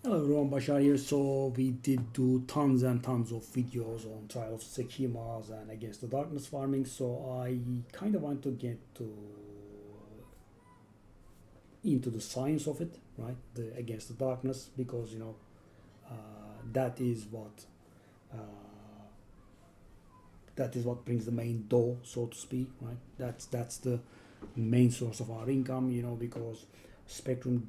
Hello everyone, Bashar here. So we did do tons and tons of videos on trial of Sekhemas and against the darkness farming. So I kind of want to get into the science of it, right? The against the darkness, because uh, that is what uh, that is what brings the main dough, so to speak, right? That's the main source of our income, because spectrum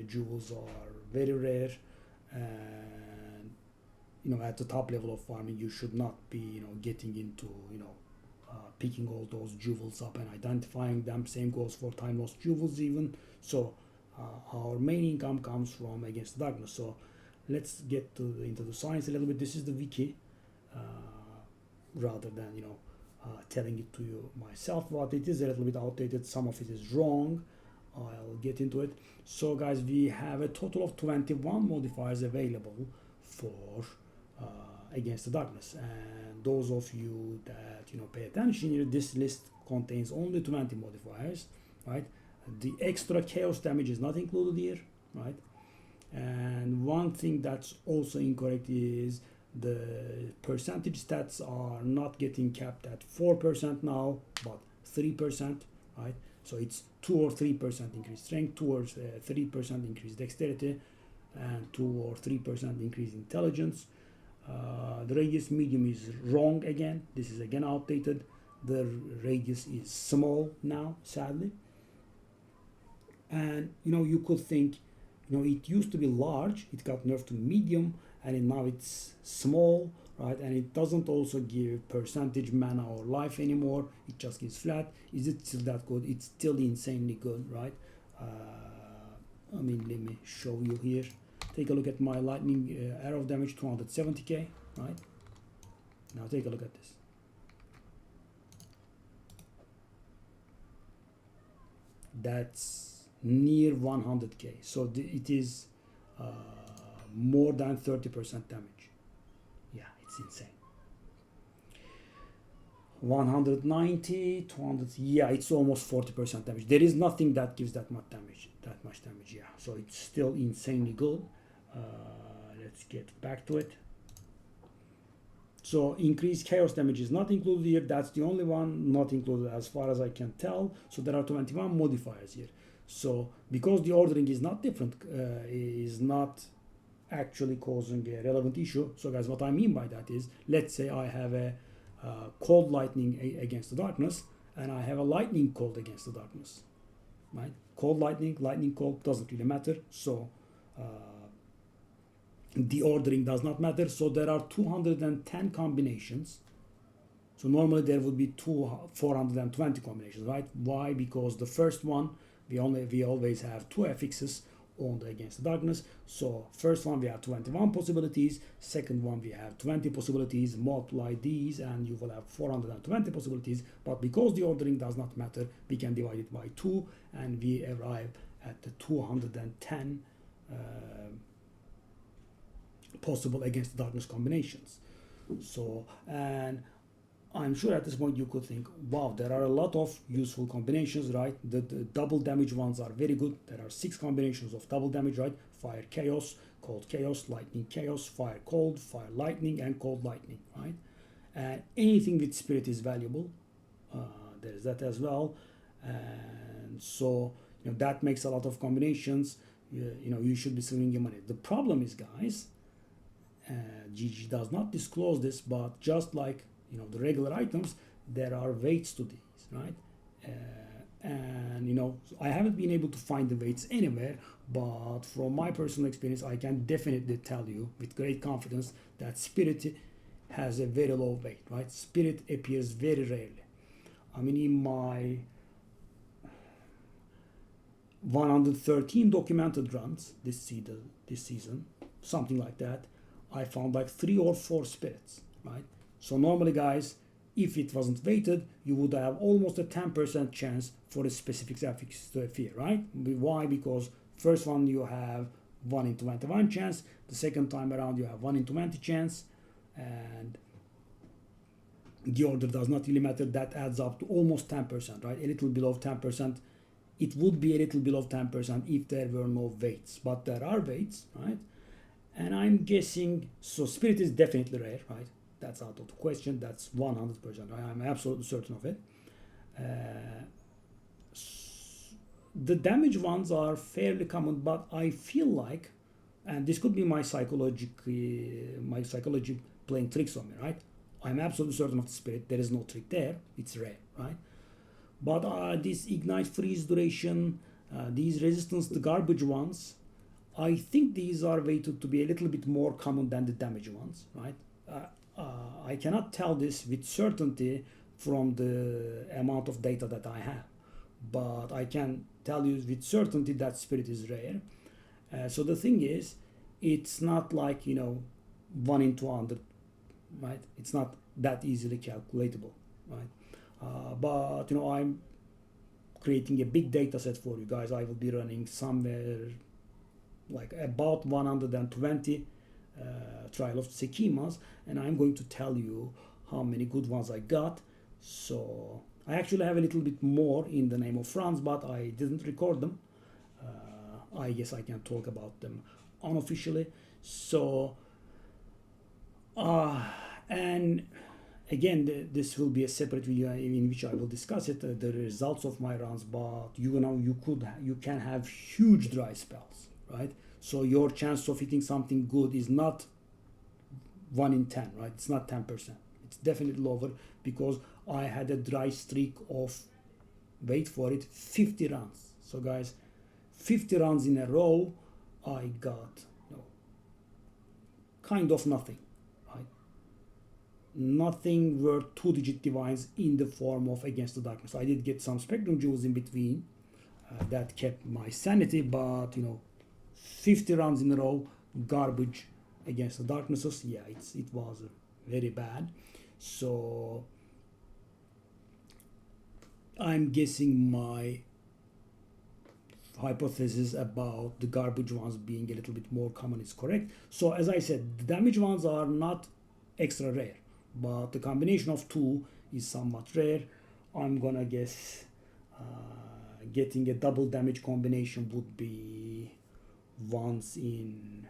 jewels are very rare, and at the top level of farming you should not be getting into picking all those jewels up and identifying them. Same goes for time lost jewels even. So our main income comes from against the darkness. So let's get into the science a little bit. This is the wiki, uh, rather than telling it to you myself, but it is a little bit outdated. Some of it is wrong. I'll get into it. So guys, we have a total of 21 modifiers available for uh, against the darkness, and those of you that pay attention here, this list contains only 20 modifiers, right? The extra chaos damage is not included here, right? And one thing that's also incorrect is the percentage stats are not getting capped at 4% now, but 3%, right? So it's 2 or 3% increased strength, 2 or 3% increased dexterity, and 2 or 3% increased intelligence. The radius medium is wrong again. This is again outdated. The radius is small now, sadly. And you could think, it used to be large, it got nerfed to medium, and now it's small, right? And it doesn't also give percentage mana or life anymore, it just gives flat. Is it still that good? It's still insanely good, right? Let me show you here. Take a look at my lightning arrow damage, 270k, right? Now take a look at this. That's near 100k. So it is uh, more than 30% damage. Yeah, it's insane. 190, 200. Yeah, it's almost 40% damage. There is nothing that gives that much damage. Yeah. So it's still insanely good. Uh, let's get back to it. So increased chaos damage is not included here. That's the only one not included as far as I can tell. So there are 21 modifiers here. So because the ordering is not different, is not actually causing a relevant issue. So guys, what I mean by that is, let's say I have a cold lightning against the darkness, and I have a lightning cold against the darkness, right? Cold lightning, lightning cold doesn't really matter. So uh, the ordering does not matter. So there are 210 combinations. So normally there would be 420 combinations, right? Why? Because the first one, we always have two affixes on the against the darkness. So first one we have 21 possibilities, second one we have 20 possibilities, multiply these and you will have 420 possibilities. But because the ordering does not matter, we can divide it by 2 and we arrive at the 210 possible against the darkness combinations. So, and I'm sure at this point you could think, wow, there are a lot of useful combinations, right? The double damage ones are very good. There are 6 combinations of double damage, right? Fire chaos, cold chaos, lightning chaos, fire cold, fire lightning, and cold lightning, right? And anything with spirit is valuable. There is that as well. And so, that makes a lot of combinations. You should be saving your money. The problem is, guys, GG does not disclose this, but just like the regular items, there are weights to these, right? And I haven't been able to find the weights anywhere, but from my personal experience I can definitely tell you with great confidence that spirit has a very low weight, right? Spirit appears very rarely. I mean, in my 113 documented runs this season, something like that, I found like 3 or 4 spirits, right? So normally, guys, if it wasn't weighted, you would have almost a 10% chance for a specific suffix to appear, right? Why? Because first one you have 1 in 21 chance, the second time around you have 1 in 20 chance, and the order does not really matter. That adds up to almost 10%, right? A little below 10%. It would be a little below 10% if there were no weights, but there are weights, right? And I'm guessing, so spirit is definitely rare, right? That's out of the question. That's 100%. I'm absolutely certain of it. The damage ones are fairly common, but I feel like, and this could be my psychology playing tricks on me, right? I'm absolutely certain of the spirit. There is no trick there. It's rare, right? But this ignite, freeze, duration, these resistance, the garbage ones, I think these are weighted to be a little bit more common than the damage ones, right? I cannot tell this with certainty from the amount of data that I have, but I can tell you with certainty that spirit is rare. So the thing is, it's not like 1 in 200, right? It's not that easily calculatable, right? But I'm creating a big data set for you guys. I will be running somewhere like about 120 trial of Sekhemas, and I'm going to tell you how many good ones I got. So I actually have a little bit more in the name of France, but I didn't record them. I guess I can talk about them unofficially. So and again, this will be a separate video in which I will discuss it, the results of my runs. But you can have huge dry spells, right? So your chance of hitting something good is not 1 in 10, right? It's not 10%. It's definitely lower, because I had a dry streak of, wait for it, 50 runs. So guys, 50 runs in a row, I got kind of nothing, right? Nothing worth 2-digit divines in the form of Against the Darkness. I did get some Spectrum Jewels in between that kept my sanity, but 50 runs in a row, garbage Against the Darknesses. Yeah, it was very bad. So I'm guessing my hypothesis about the garbage ones being a little bit more common is correct. So as I said, the damage ones are not extra rare, but the combination of two is somewhat rare. I'm gonna guess getting a double damage combination would be once in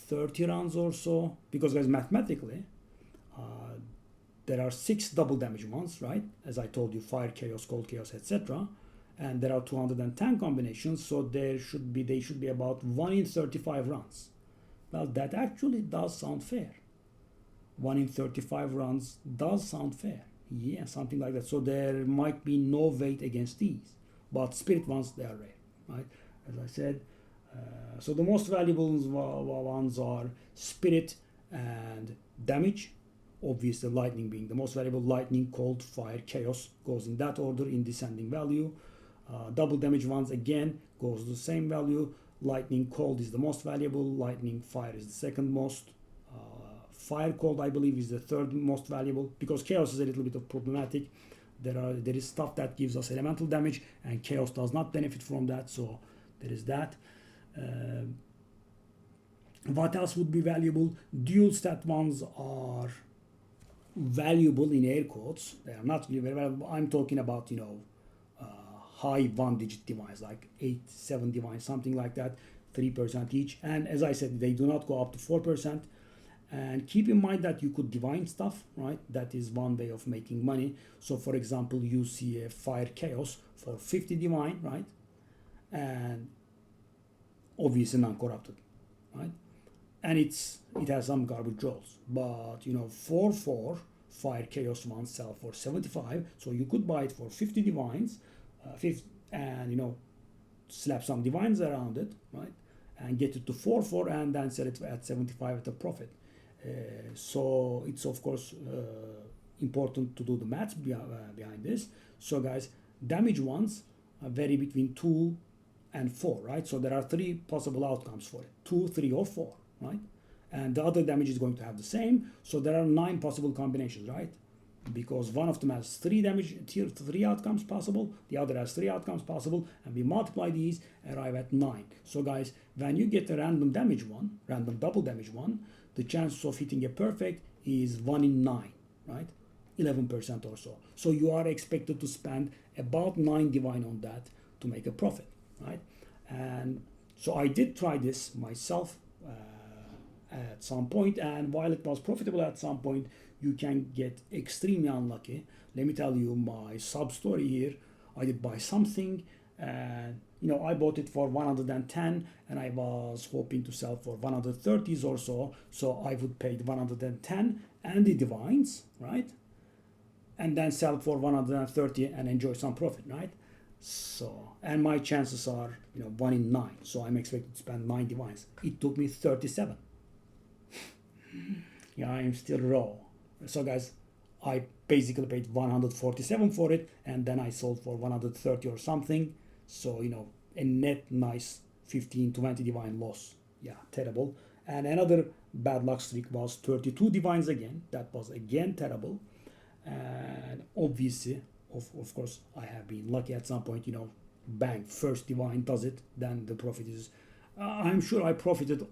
30 runs or so, because guys, mathematically there are 6 double damage ones, right? As I told you, fire, chaos, cold chaos, etc. And there are 210 combinations, so they should be about 1 in 35 runs. Well, that actually does sound fair. 1 in 35 runs does sound fair. Yeah, something like that. So there might be no weight against these, but spirit ones, they are rare, right? As I said, so the most valuable ones are spirit and damage. Obviously, lightning being the most valuable. Lightning, cold, fire, chaos goes in that order in descending value. Double damage ones again goes to the same value. Lightning, cold is the most valuable. Lightning, fire is the second most. Fire, cold, I believe, is the third most valuable, because chaos is a little bit of problematic. There is stuff that gives us elemental damage, and chaos does not benefit from that. So there is that. What else would be valuable? Dual stat ones are valuable in air quotes. They are not very valuable. I'm talking about high 1-digit divines, like 8, 7 divines, something like that, 3% each. And as I said, they do not go up to 4%. And keep in mind that you could divine stuff, right? That is one way of making money. So for example, you see a fire chaos for 50 divine, right? And obviously non-corrupted, right? And it has some garbage rolls, but 4 fire chaos ones sell for 75, so you could buy it for 50 divines, and slap some divines around it, right? And get it to 4, and then sell it at 75 at a profit. So it's of course important to do the maths behind this. So guys, damage ones vary between 2 and 4, right? So there are 3 possible outcomes for it: 2, 3, or 4, right? And the other damage is going to have the same. So there are 9 possible combinations, right? Because one of them has 3 damage, 3 outcomes possible, the other has 3 outcomes possible, and we multiply these, arrive at 9. So guys, when you get a random double damage one, the chances of hitting a perfect is 1 in 9, right? 11% or so. So you are expected to spend about 9 divine on that to make a profit, right? And so I did try this myself at some point, and while it was profitable at some point, you can get extremely unlucky. Let me tell you my sub story here. I did buy something, and I bought it for 110, and I was hoping to sell for 130s or so I would pay the 110 and the divines, right, and then sell for 130 and enjoy some profit, right? So, and my chances are 1 in 9, so I'm expected to spend 9 divines. It took me 37. Yeah, I'm still raw. So guys, I basically paid 147 for it, and then I sold for 130 or something. So a net nice 15-20 divine loss. Yeah, terrible. And another bad luck streak was 32 divines again. That was again terrible. And obviously, of course, I have been lucky at some point. Bang, first divine does it, then the profit is. I'm sure I profited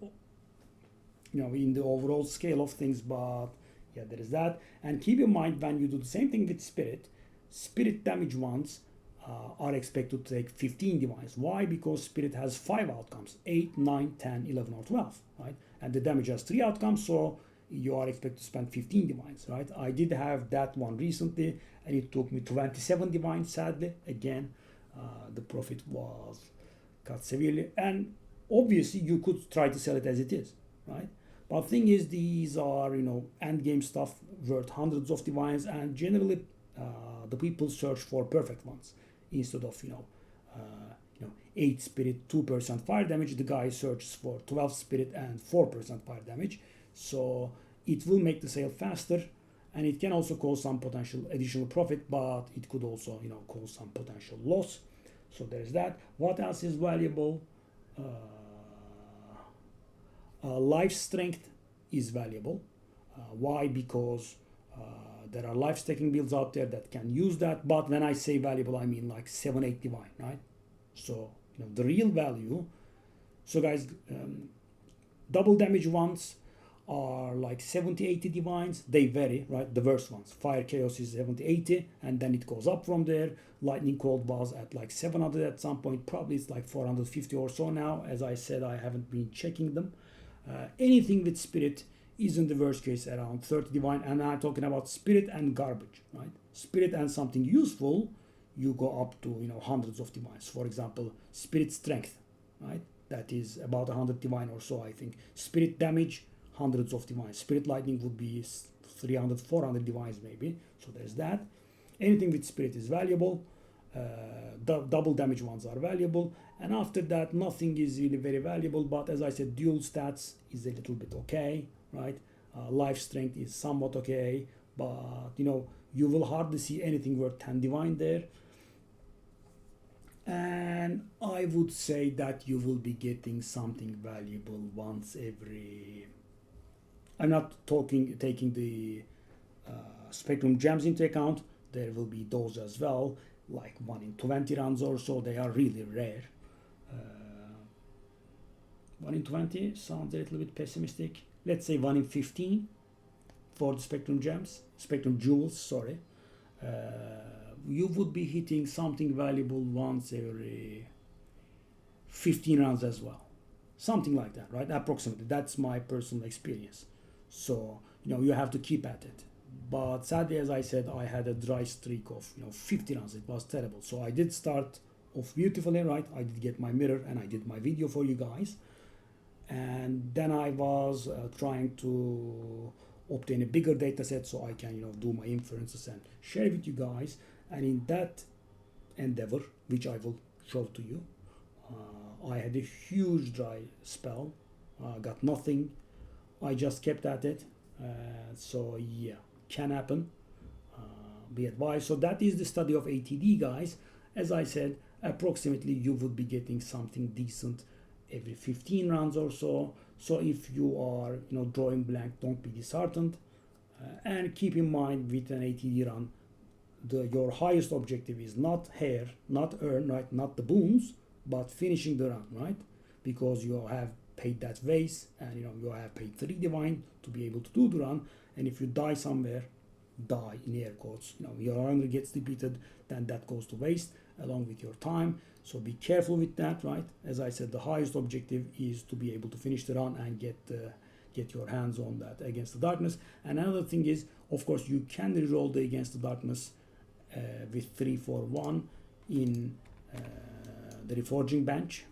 in the overall scale of things, but yeah, there is that. And keep in mind, when you do the same thing with spirit damage ones are expected to take 15 divines. Why? Because spirit has 5 outcomes: 8, 9, 10, 11, or 12, right? And the damage has 3 outcomes, so you are expected to spend 15 divines, right? I did have that one recently, and it took me 27 divines, sadly. Again, the profit was cut severely, and obviously you could try to sell it as it is, right? But the thing is, these are end game stuff worth hundreds of divines, and generally the people search for perfect ones instead of 8 spirit 2% fire damage. The guy searches for 12 spirit and 4% fire damage, so it will make the sale faster, and it can also cause some potential additional profit, but it could also cause some potential loss. So there's that. What else is valuable? Life strength is valuable. Why? Because there are life stacking builds out there that can use that, but when I say valuable, I mean like 7-8 divine, right? So the real value. So guys, double damage ones are like 70-80 divines. They vary, right? The worst ones, fire chaos is 70-80, and then it goes up from there. Lightning cold was at like 700 at some point. Probably it's like 450 or so now. As I said, I haven't been checking them. Anything with spirit is in the worst case around 30 divine, and I'm talking about spirit and garbage, right? Spirit and something useful, you go up to hundreds of divines. For example, spirit strength, right? That is about 100 divine or so, I think. Spirit damage, hundreds of divines. Spirit lightning would be 300, 400 divines maybe. So there's that. Anything with spirit is valuable. Double damage ones are valuable, and after that nothing is really very valuable. But as I said, dual stats is a little bit okay, right? Life strength is somewhat okay, but you will hardly see anything worth 10 divine there. And I would say that you will be getting something valuable once every. I'm not taking the spectrum gems into account. There will be those as well, like 1 in 20 runs or so. They are really rare. 1 in 20 sounds a little bit pessimistic. Let's say 1 in 15 for the spectrum jewels, sorry. You would be hitting something valuable once every 15 rounds as well. Something like that, right? Approximately. That's my personal experience. So, you have to keep at it. But sadly, as I said, I had a dry streak of 50 rounds. It was terrible. So I did start off beautifully, right? I did get my mirror and I did my video for you guys. And then I was trying to obtain a bigger data set so I can do my inferences and share with you guys. And in that endeavor, which I will show to you, I had a huge dry spell, got nothing. I just kept at it. So yeah, can happen. Be advised. So that is the study of AtD, guys. As I said, approximately you would be getting something decent every 15 rounds or so. So if you are drawing blank, don't be disheartened, and keep in mind with an AtD run, your highest objective is not hair, not earn, right, not the boons, but finishing the run, right? Because you have paid that vase, and you have paid 3 divine to be able to do the run. And if you die somewhere, die in air quotes, your hunger gets depleted, then that goes to waste along with your time. So be careful with that, right? As I said, the highest objective is to be able to finish the run and get the get your hands on that Against the Darkness. And another thing is, of course, you can reroll the Against the Darkness with 3-4-1 in the reforging bench.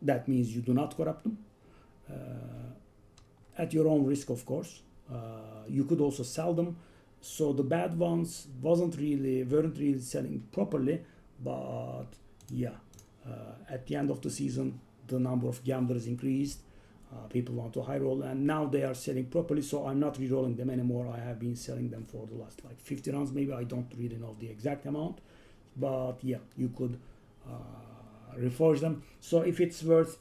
That means you do not corrupt them at your own risk, of course. You could also sell them. So the bad ones weren't really selling properly, but yeah, at the end of the season, the number of gamblers increased. People want to high roll, and now they are selling properly. So I'm not re-rolling them anymore. I have been selling them for the last like 50 rounds, maybe. I don't really know the exact amount, but yeah, you could reforge them. So if it's worth,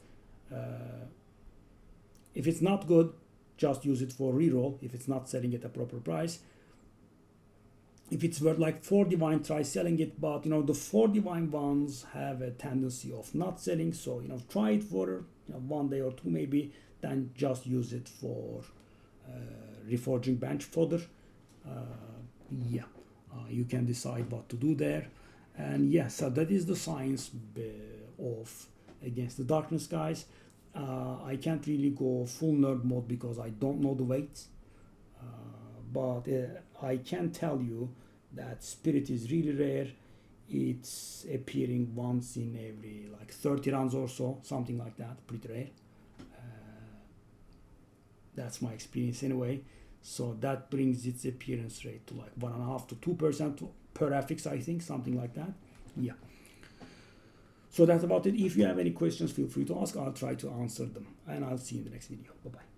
if it's not good, just use it for reroll. If it's not selling at a proper price. If it's worth like 4 divine, try selling it. But the 4 divine ones have a tendency of not selling. So try it for 1 day or 2 maybe. Then just use it for reforging bench fodder. You can decide what to do there. And yeah, so that is the science of Against the Darkness, guys. I can't really go full nerd mode because I don't know the weights. But I can tell you that Spirit is really rare. It's appearing once in every like 30 rounds or so, something like that, pretty rare. That's my experience anyway. So that brings its appearance rate to like 1.5 to 2% per affix, I think, something like that. Yeah. So that's about it. If you have any questions, feel free to ask. I'll try to answer them, and I'll see you in the next video. Bye-bye.